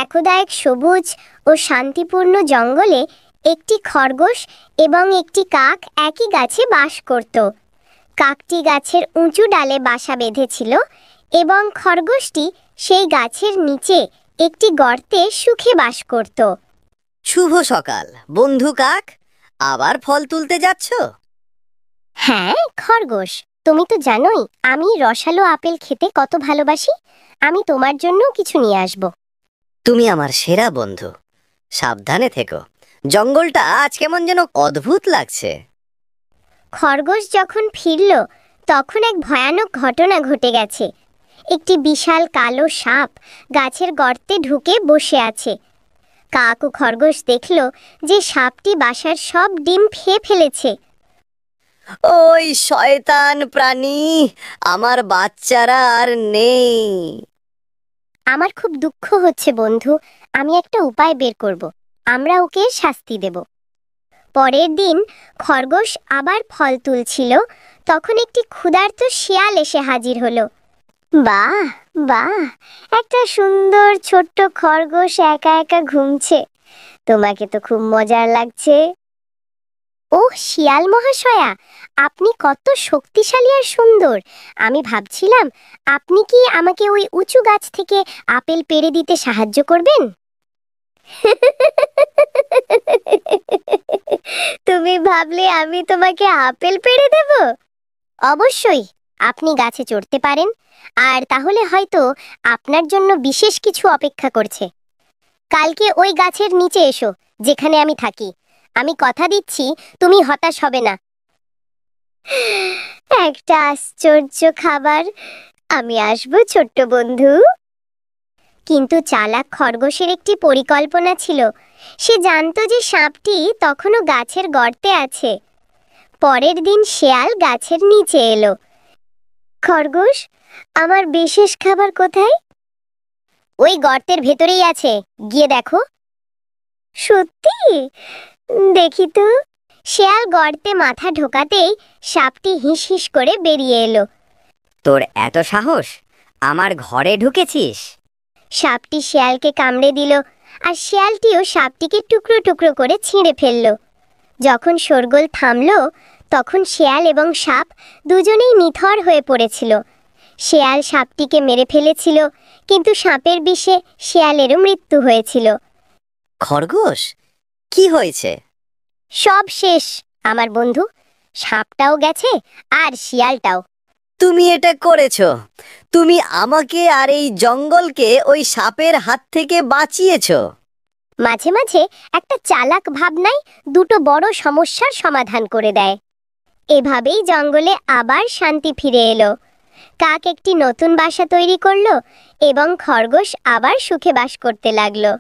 একদা এক সবুজ ও শান্তিপূর্ণ জঙ্গলে একটি খরগোশ এবং একটি কাক একই গাছে বাস করত। কাকটি গাছের উঁচু ডালে বাসা বেঁধেছিল এবং খরগোশটি সেই গাছের নিচে একটি গর্তে সুখে বাস করত। শুভ সকাল বন্ধু কাক, আবার ফল তুলতে যাচ্ছ? হ্যাঁ খরগোশ, তুমি তো জানোই আমি রসালো আপেল খেতে কত ভালোবাসি। আমি তোমার জন্য কিছু নিয়ে আসব। তুমি আমার সেরা বন্ধু। সাবধানে থেকো, জঙ্গলটা আজ কেমন যেন অদ্ভুত লাগছে। খরগোশ যখন ফিরল তখন এক ভয়ানক ঘটনা ঘটে গেছে। একটি বিশাল কালো সাপ গাছের গর্তে ঢুকে বসে আছে। কাক ও খরগোশ দেখল যে সাপটি বাসার সব ডিম খেয়ে ফেলেছে। ওই শয়তান প্রাণী, আমার বাচ্চারা আর নেই। আমার খুব দুঃখ হচ্ছে বন্ধু, আমি একটা উপায় বের করব। আমরা ওকে শাস্তি দেব। পরের দিন খরগোশ আবার ফল তুলছিল, তখন একটি ক্ষুধার্ত শিয়াল এসে হাজির হলো। বাহ বাহ, একটা সুন্দর ছোট্ট খরগোশ একা একা ঘুমছে। তোমাকে তো খুব মজার লাগছে। ওহ শিয়াল মহাশয়া, আপনি কত শক্তিশালী আর সুন্দর। আমি ভাবছিলাম আপনি কি আমাকে ওই উঁচু গাছ থেকে আপেল পেড়ে দিতে সাহায্য করবেন? তুমি ভাবলে আমি তোমাকে আপেল পেড়ে দেব? অবশ্যই, আপনি গাছে চড়তে পারেন, আর তাহলে হয়তো আপনার জন্য বিশেষ কিছু অপেক্ষা করছে। কালকে ওই গাছের নিচে এসো যেখানে আমি থাকি। আমি কথা দিচ্ছি তুমি হতাশ হবে না। একটা আশ্চর্য খাবার। আমি আসবো ছোট্ট বন্ধু। কিন্তু চালাক খরগোশের একটি পরিকল্পনা ছিল। সে জানতো যে সাপটি তখনও গাছের গর্তে আছে। পরের দিন শেয়াল গাছের নিচে এলো। খরগোশ, আমার বিশেষ খাবার কোথায়? ওই গর্তের ভেতরেই আছে, গিয়ে দেখো। সত্যি? দেখি তো। শেয়াল গর্তে মাথা ঢোকাতেই সাপটি হিস হিস করে বেরিয়ে এলো। তোর এত সাহস, আমার ঘরে ঢুকেছিস? সাপটি শেয়ালকে কামড়ে দিল, আর শেয়ালটিও সাপটিকে টুকরো টুকরো করে ছিঁড়ে ফেলল। যখন শোরগোল থামল তখন শেয়াল এবং সাপ দুজনেই নিথর হয়ে পড়েছিল। শেয়াল সাপটিকে মেরে ফেলেছিল, কিন্তু সাপের বিষে শেয়ালেরও মৃত্যু হয়েছিল। খরগোশ, কি হয়েছে? সব শেষ আমার বন্ধু। সাপটাও গেছে আর শিয়ালটাও। তুমি এটা করেছো? তুমি আমাকে আর এই জঙ্গলকে ওই সাপের হাত থেকে বাঁচিয়েছো। মাঝে মাঝে একটা চালাক ভাবনাই দুটো বড় সমস্যার সমাধান করে দেয়। এভাবেই জঙ্গলে আবার শান্তি ফিরে এলো। কাক একটি নতুন বাসা তৈরি করলো এবং খরগোশ আবার সুখে বাস করতে লাগলো।